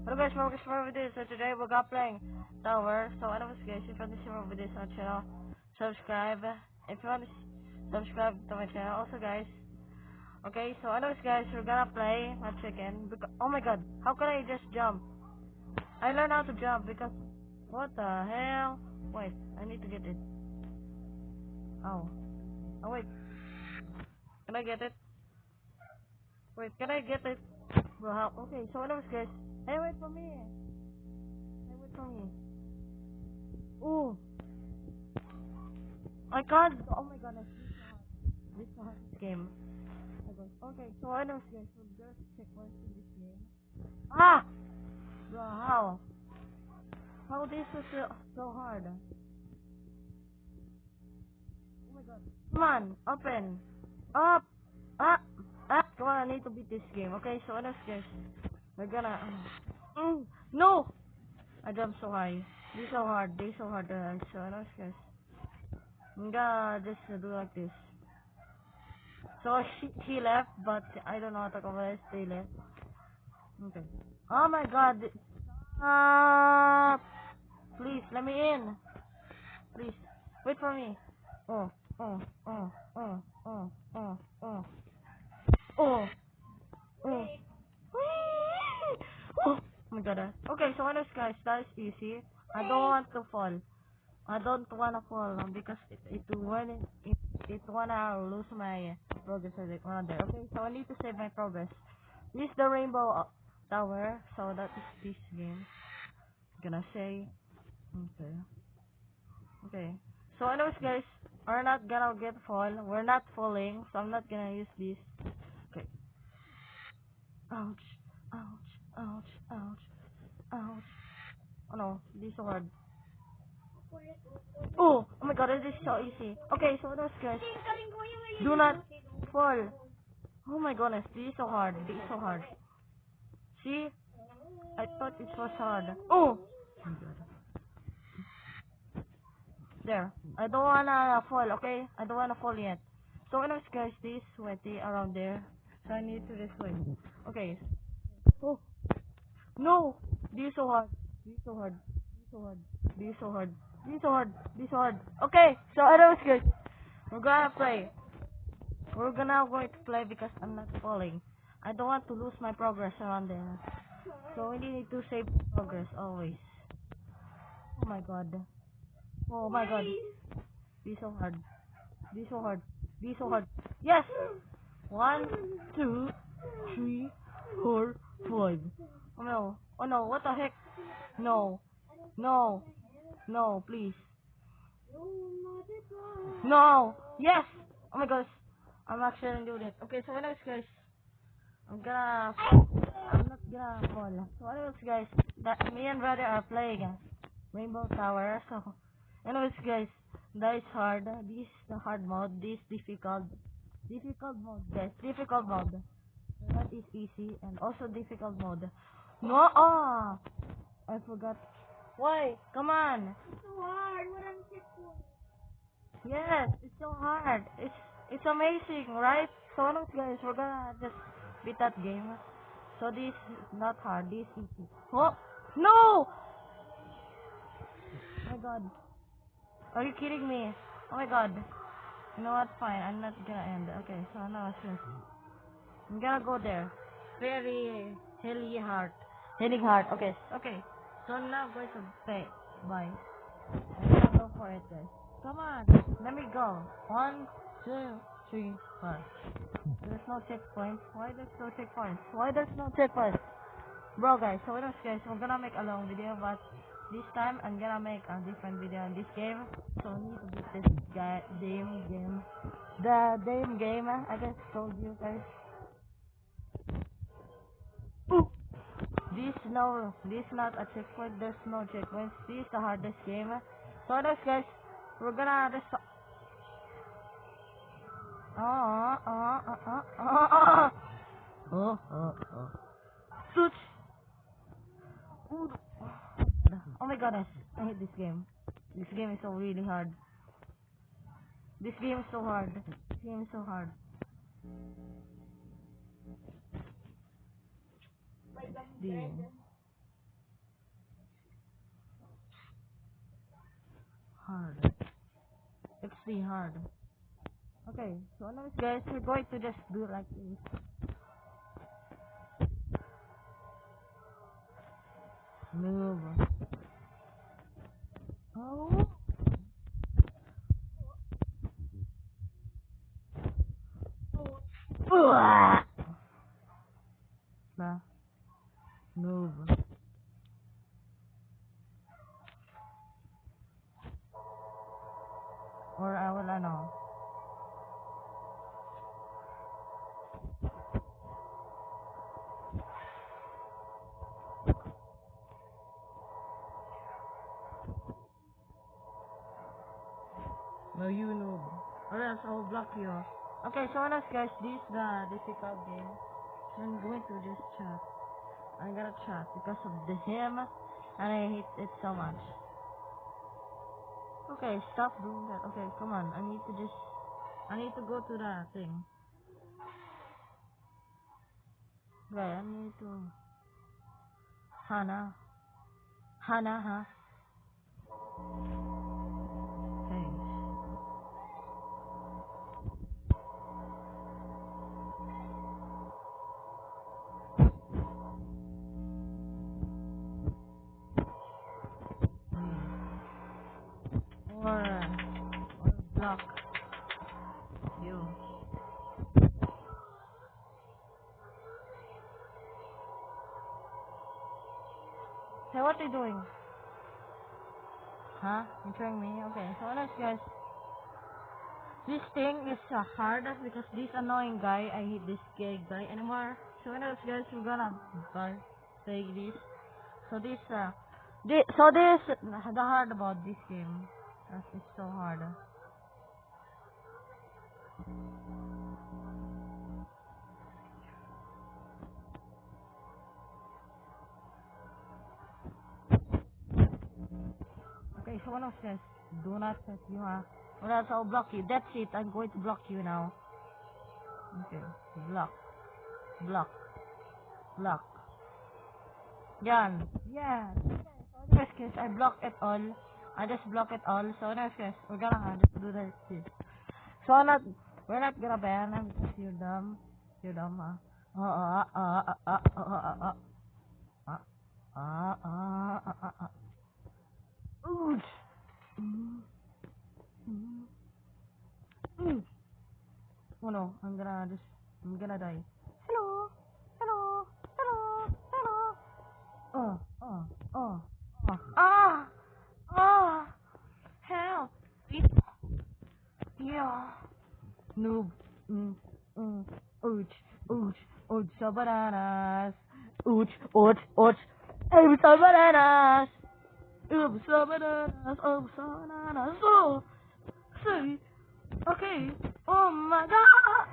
Hello guys, welcome to my video. So today we're gonna playing Tower. So anyways guys, if you want to see more videos on my channel, subscribe. If you want to subscribe to my channel also guys. Okay, so anyways guys, we're gonna play my chicken. Oh my god, how can I just jump? I learned how to jump because what the hell? Wait, I need to get it. Oh wait, can I get it? Wait, can I get it? Bro, how? Okay, so anyways guys, hey wait for me. Hey wait for me. Ooh, I can't. Oh my god, this is a hard game. Okay, so anyways guys, so there's checkpoints in this game. Ah! Bro, how? How this is so hard? Oh my god. Come on, open. Up! Up! Up! Come on, I need to beat this game. Okay, so anyways guys, we're gonna... no! I jumped so high. This is so hard. This is so hard. So anyways guys, I'm gonna just do like this. So she left, but I don't know how to cover it. Stay left. Okay. Oh my god. Please, let me in. Please, wait for me. Oh, oh, oh, oh, oh, oh, oh, oh, oh. Oh my god. Okay, so honest guys, that is easy. I don't want to fall. I don't wanna fall because it wanna lose my progress around there. Okay, so I need to save my progress. This is the rainbow tower, so that is this game. I'm gonna say okay. Okay. So anyways guys, we're not gonna get fall. We're not falling, so I'm not gonna use this. Okay. Ouch. Ouch. Ouch. Ouch. Ouch. Oh no, this is so hard. Oh my god, this is so easy. Okay, so anyways guys, do not fall. Oh my goodness, this is so hard. This is so hard. See? I thought it was hard. Oh! There. I don't wanna fall, okay? I don't wanna fall yet. So anyways guys, this is sweaty around there. So I need to this way. Okay. Oh! No! This is so hard. This is so hard. This is so hard. This is so hard. This is so hard. This is so hard. Okay, so anyways guys, we're gonna play. We're gonna going to play because I'm not falling. I don't want to lose my progress around there. So we need to save progress always. Oh my god. Oh my god. Be so hard. Be so hard. Be so hard. Yes! 1, 2, 3, 4, 5. Oh no. Oh no, what the heck? No. No. No, please. No! Yes! Oh my gosh. I'm actually doing it. Okay, so anyways guys, I'm not gonna fall. So anyways guys, that me and brother are playing Rainbow Tower. So anyways guys, that is hard. This is the hard mode. This difficult mode guys. Difficult mode. That is easy and also difficult mode. No, I forgot. Why? Come on. It's so hard. What am I? Yes, it's so hard. It's amazing, right? So anyways guys, we're gonna just beat that game. So this is not hard. This is easy. Oh no! Oh my god. Are you kidding me? Oh my god. You know what? Fine. I'm not gonna end. Okay, so now I'm gonna go there. Very hilly hard. Hitting hard. Okay. Okay. So now I'm going to play. Bye. I'm gonna go for it guys. Come on. Let me go. 1, 2, 3, 4. There's no checkpoints. Why there's no checkpoints? Why there's no checkpoints? Bro guys, so anyways guys, we're gonna make a long video, but this time I'm gonna make a different video on this game. So we need to beat this game. The damn game, I just told you guys. Ooh. This not a checkpoint, there's no checkpoints. This is the hardest game. So anyways guys, we're gonna just Shoot! Ooh. Oh my goodness, I hate this game. This game is so really hard. This game is so hard. This game is so hard. Damn. hard. Extremely hard. Okay, so anyways guys, we're going to just do like this. Move. Oh. Nah. Move. Or I will ano. No, you noob. Or else I will block you. Okay, so anyways guys, this is the difficult game. So I'm going to just chat. I'm gonna chat because of him, and I hate it so much. Okay, stop doing that. Okay, come on. I need to go to the thing. Okay, I need to. Hana, huh? Thanks. Or block you. Hey, what are you doing? Huh? You trying me? Okay, so honest guys, this thing is hard because this annoying guy, I hate this gay guy anymore. So honest guys, we're gonna take this. So this, the hard about this game. It's so hard. Okay, so honest guys, do not set you, huh? Or else I'll block you. That's it, I'm going to block you now. Okay, block. Yan. Yeah. Yes, guys, I block it all. I just block it all. So now, guys, we're gonna just do this. We're not gonna ban them because you're dumb. You're dumb, huh? Ouch. Oh no, I'm gonna die. Hello. Oh, oh, oh, oh. Help. Yeah. Noob. Ouch, so bananas. Ouch. I'm so bananas. So bananas. Oh, sorry. Okay. Oh my god.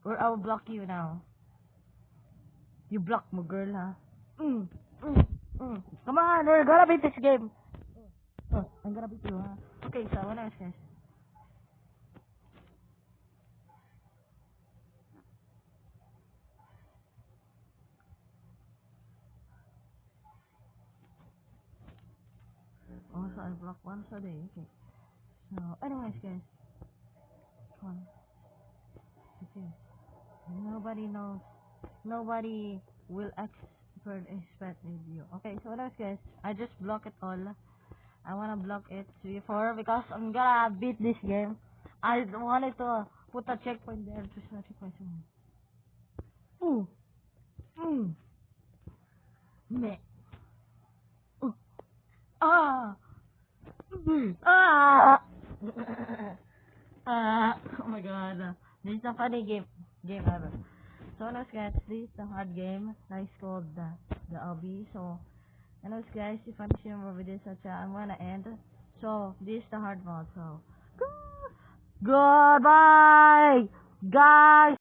Or I'll block you now. You block me, girl, huh? Come on, we're gonna beat this game. I'm gonna beat you, huh? Okay, so what else, guys? Also, I block once a day. Okay. So, anyways, guys. Come on. Okay. Nobody knows. Nobody will expect you. Okay, so what else, guys? I just block it all. I wanna block it before because I'm gonna beat this game. I wanted to put a checkpoint there. Just a checkpoint. Ooh. Meh. Ooh. Ah. Ah. Oh my god. This is a funny game ever. So anyways guys, this is the hard game. It's called the LB. So anyways guys, if I'm sharing more videos such I'm gonna end. So this is the hard mode. So goodbye guys.